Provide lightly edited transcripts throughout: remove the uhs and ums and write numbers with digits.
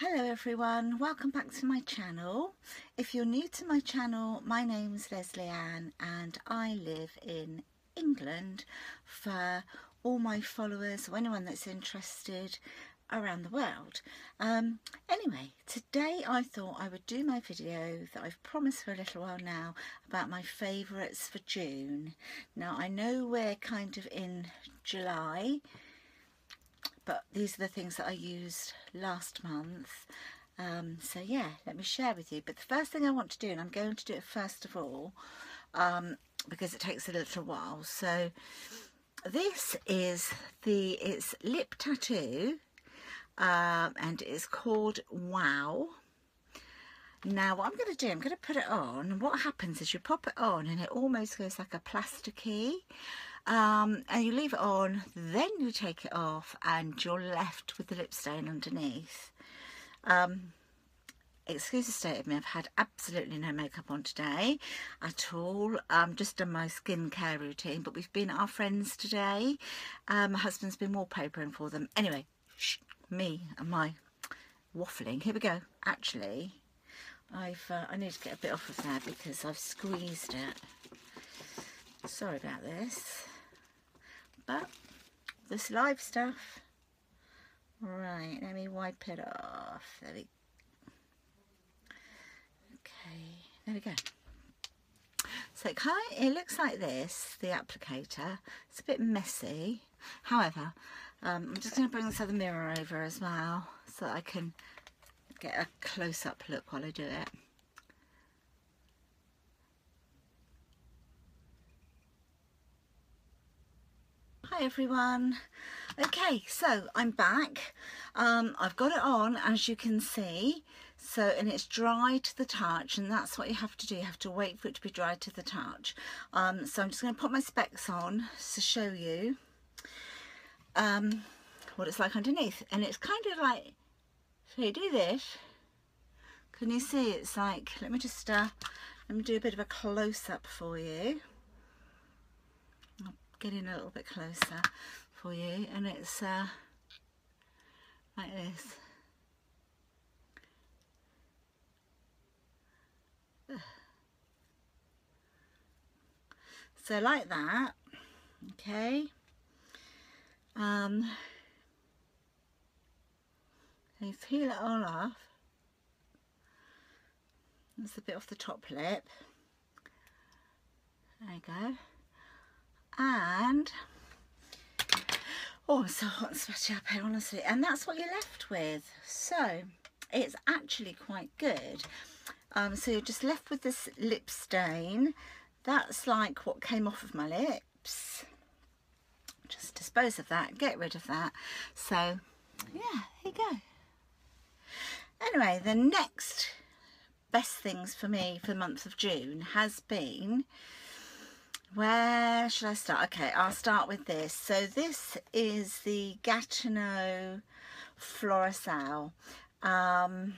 Hello everyone, welcome back to my channel. If you're new to my channel, my name's Lesleyanne and I live in England for all my followers or anyone that's interested around the world. Anyway, today I thought I would do my video that I've promised for a little while now about my favourites for June. Now I know we're kind of in July, but these are the things that I used last month. So yeah, let me share with you. But the first thing I want to do, and I'm going to do it first of all, because it takes a little while. So this is it's Lip Tattoo, and it's called Wow. Now what I'm going to do, I'm going to put it on. What happens is you pop it on and it almost goes like a plasticky. And you leave it on, then you take it off and you're left with the lip stain underneath. Excuse the state of me, I've had absolutely no makeup on today at all. Just done my skincare routine, but we've been at our friends today. My husband's been wallpapering for them. Anyway, me and my waffling. Here we go. Actually, I need to get a bit off of there because I've squeezed it. Sorry about this. But this live stuff. Right, let me wipe it off. There we there we go. So it looks like this, the applicator. It's a bit messy. However, I'm just going to bring this other mirror over as well so that I can get a close-up look while I do it. Hi everyone. Okay, so I'm back. I've got it on, as you can see, and it's dry to the touch, and that's what you have to do. You have to wait for it to be dry to the touch. So I'm just going to put my specs on to show you what it's like underneath. And it's kind of like, so you do this, can you see? It's like, let me do a bit of a close-up for you. Get in a little bit closer for you, and it's like this. So like that, okay. You peel it all off. There's a bit off the top lip. There you go. And oh, I'm so hot and sweaty up here, honestly. And that's what you're left with. So it's actually quite good. So you're just left with this lip stain. That's like what came off of my lips. Just dispose of that, get rid of that. So yeah, there you go. Anyway, the next best things for me for the month of June has been, where should I start? Okay, I'll start with this. So this is the Gatineau Floracil. There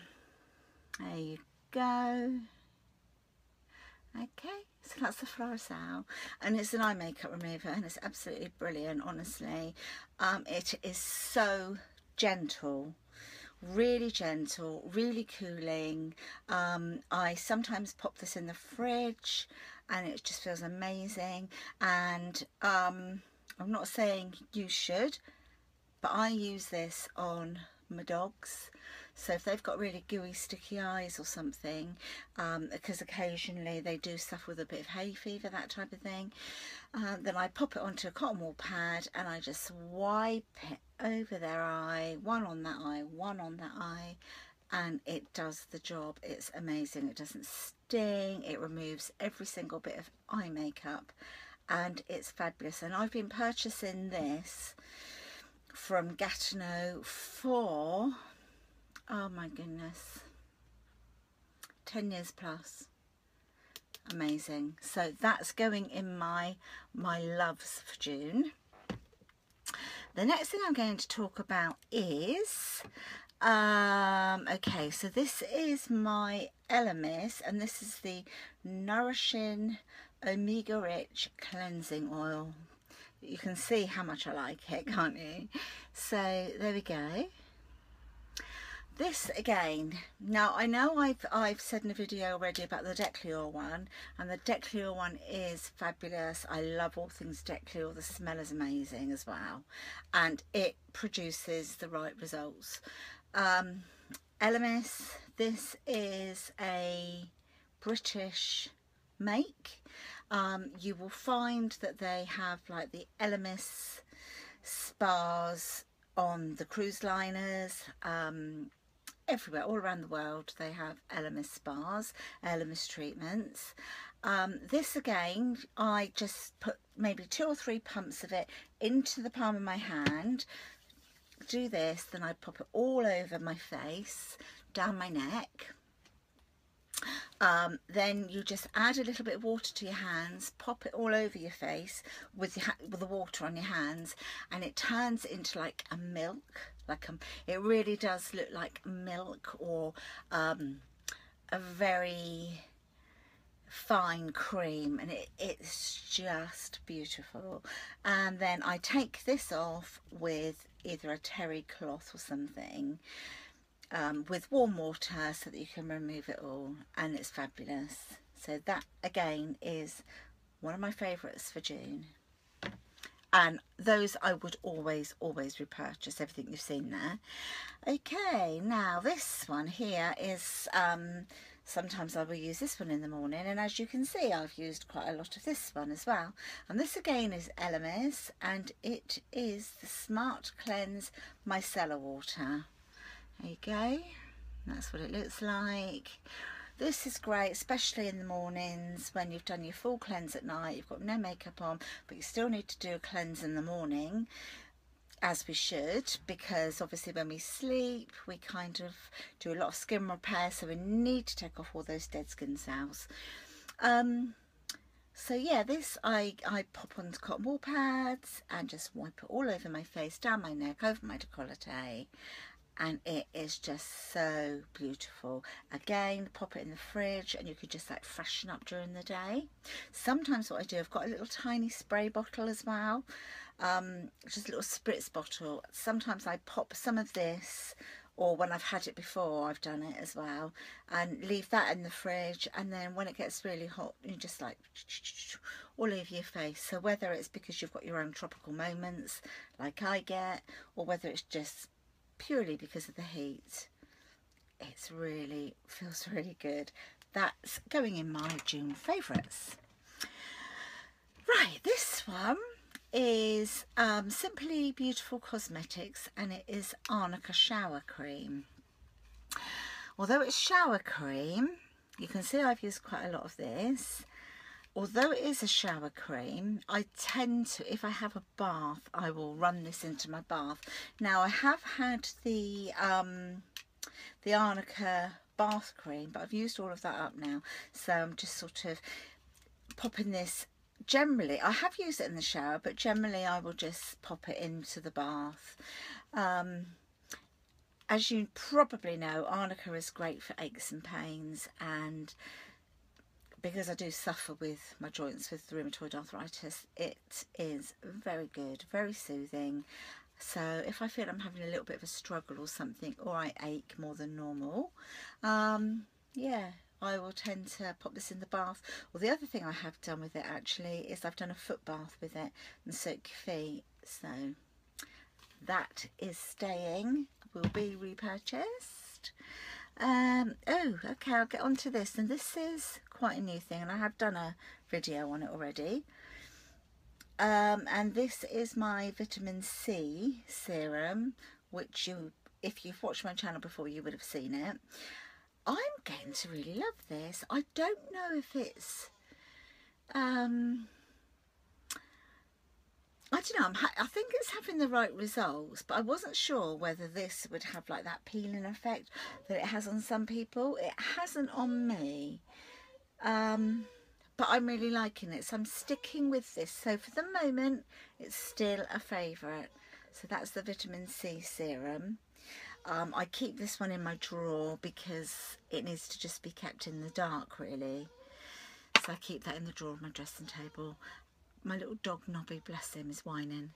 you go. Okay, so that's the Floracil, and it's an eye makeup remover, and it's absolutely brilliant, honestly. It is so gentle. Really gentle, really cooling. I sometimes pop this in the fridge and it just feels amazing. And I'm not saying you should, but I use this on my dogs. So if they've got really gooey, sticky eyes or something, because occasionally they do suffer with a bit of hay fever, that type of thing, then I pop it onto a cotton wool pad and I just wipe it over their eye, one on that eye, one on that eye, and it does the job. It's amazing. It doesn't sting. It removes every single bit of eye makeup, and it's fabulous. And I've been purchasing this from Gatineau for, oh my goodness, 10 years plus. Amazing. So that's going in my loves for June. The next thing I'm going to talk about is okay, so this is my Elemis, and this is the Nourishing Omega Rich Cleansing Oil. You can see how much I like it, can't you? So there we go. This again, now I know I've said in a video already about the Declior one, and the Declior one is fabulous. I love all things Declior. The smell is amazing as well, and it produces the right results. Elemis, this is a British make. You will find that they have like the Elemis spas on the cruise liners, everywhere, all around the world. They have Elemis spas, Elemis treatments. This again, I just put maybe 2 or 3 pumps of it into the palm of my hand, do this, then I pop it all over my face, down my neck. Then you just add a little bit of water to your hands, pop it all over your face with the water on your hands, and it turns into like a milk, it really does look like milk, or a very fine cream, and it's just beautiful. And then I take this off with either a terry cloth or something, with warm water, so that you can remove it all, and it's fabulous. So that again is one of my favourites for June, and those I would always repurchase, everything you've seen there. Okay, now this one here is sometimes I will use this one in the morning, and as you can see I've used quite a lot of this one as well. And this again is Elemis, and it is the Smart Cleanse Micellar water. There you go, that's what it looks like. This is great, especially in the mornings when you've done your full cleanse at night, you've got no makeup on, but you still need to do a cleanse in the morning, as we should, because obviously when we sleep we kind of do a lot of skin repair, so we need to take off all those dead skin cells. So yeah, this I pop onto cotton wool pads and just wipe it all over my face, down my neck, over my décolleté, and it is just so beautiful. Again, pop it in the fridge, and you could just like freshen up during the day. Sometimes what I do, I've got a little tiny spray bottle as well, just a little spritz bottle. Sometimes I pop some of this, or when I've had it before I've done it as well, and leave that in the fridge, and then when it gets really hot you just like all over your face. So whether it's because you've got your own tropical moments like I get, or whether it's just purely because of the heat, it's really feels really good. That's going in my June favourites. Right, this one is Simply Beautiful Cosmetics, and it is Arnica shower cream. Although it's shower cream, you can see I've used quite a lot of this. Although it is a shower cream, I tend to, if I have a bath, I will run this into my bath. Now I have had the Arnica bath cream, but I've used all of that up now, so I'm just sort of popping this. Generally, I have used it in the shower, but generally I will just pop it into the bath. As you probably know, Arnica is great for aches and pains, and because I do suffer with my joints with rheumatoid arthritis, it is very good, very soothing. So if I feel I'm having a little bit of a struggle or something, or I ache more than normal, yeah, I will tend to pop this in the bath. Well, the other thing I have done with it actually is I've done a foot bath with it and soak your feet. So that is staying, will be repurchased. Oh, okay, I'll get on to this. And this is quite a new thing, and I have done a video on it already. And this is my vitamin C serum, which if you've watched my channel before, you would have seen it. I'm getting to really love this. I don't know if it's I don't know, I think it's having the right results, but I wasn't sure whether this would have like that peeling effect that it has on some people. It hasn't on me, but I'm really liking it, so I'm sticking with this. So for the moment, it's still a favourite. So that's the vitamin C serum. I keep this one in my drawer because it needs to just be kept in the dark, really. So I keep that in the drawer of my dressing table. My little dog Nobby, bless him, is whining.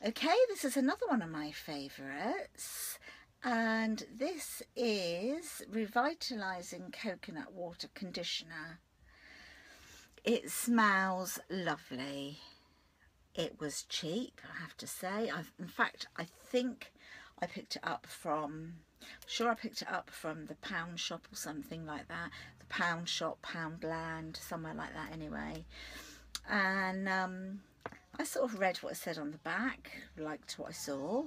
Okay, this is another one of my favourites, and this is Revitalising Coconut Water Conditioner. It smells lovely. It was cheap, I have to say. In fact, I think I picked it up from, I picked it up from the Pound Shop or something like that. The Pound Shop, Poundland, somewhere like that anyway. And I sort of read what it said on the back, liked what I saw.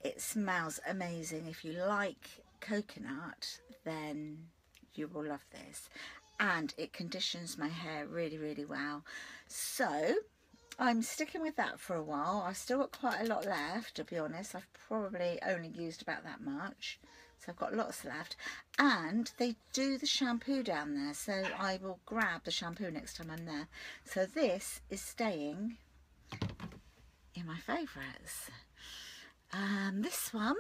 It smells amazing. If you like coconut, then you will love this. And it conditions my hair really, really well. So I'm sticking with that for a while. I've still got quite a lot left, to be honest. I've probably only used about that much. So I've got lots left. And they do the shampoo down there, so I will grab the shampoo next time I'm there. So this is staying in my favourites. This one,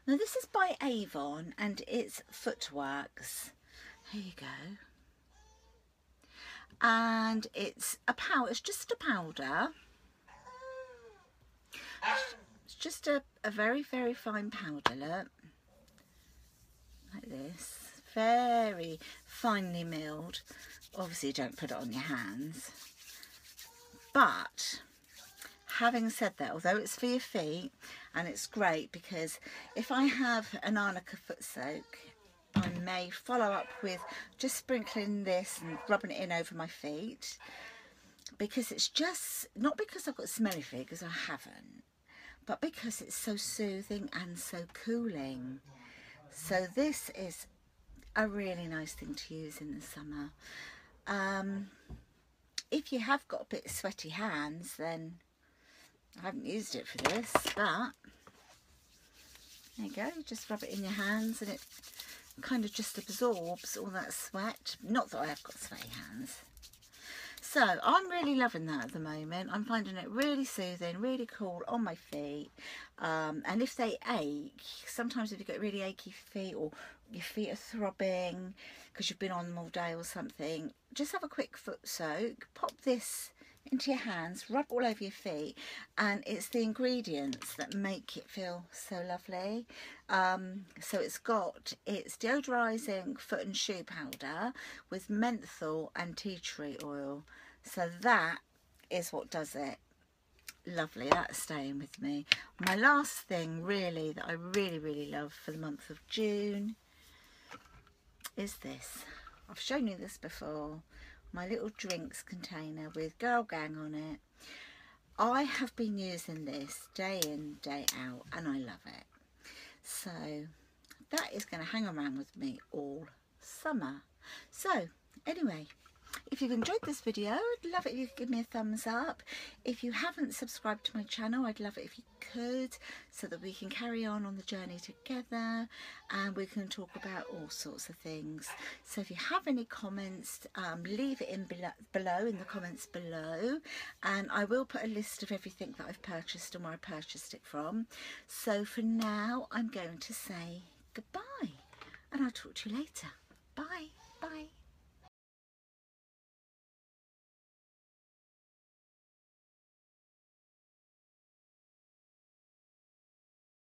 now this is by Avon and it's Footworks. Here you go. And it's a powder, it's just a powder. It's just a very, very fine powder, look. Like this. Very finely milled. Obviously don't put it on your hands. But having said that, although it's for your feet, and it's great because if I have an Arnica foot soak, I may follow up with just sprinkling this and rubbing it in over my feet, because it's just, not because I've got smelly feet, because I haven't, but because it's so soothing and so cooling. So this is a really nice thing to use in the summer. If you have got a bit sweaty hands, then I haven't used it for this, but there you go, just rub it in your hands and it kind of just absorbs all that sweat. Not that I have got sweaty hands. So I'm really loving that at the moment. I'm finding it really soothing, really cool on my feet. And if they ache, sometimes if you've got really achy feet or your feet are throbbing because you've been on them all day or something, just have a quick foot soak, pop this into your hands, rub all over your feet, and it's the ingredients that make it feel so lovely. So it's deodorizing foot and shoe powder with menthol and tea tree oil. So that is what does it. Lovely, that's staying with me. My last thing really that I really, really love for the month of June is this. I've shown you this before. My little drinks container with Girl Gang on it. I have been using this day in, day out, and I love it. So that is going to hang around with me all summer. So anyway, if you've enjoyed this video, I'd love it if you could give me a thumbs up. If you haven't subscribed to my channel, I'd love it if you could, so that we can carry on the journey together and we can talk about all sorts of things. So if you have any comments, leave it in below in the comments below, and I will put a list of everything that I've purchased and where I purchased it from. So for now, I'm going to say goodbye, and I'll talk to you later.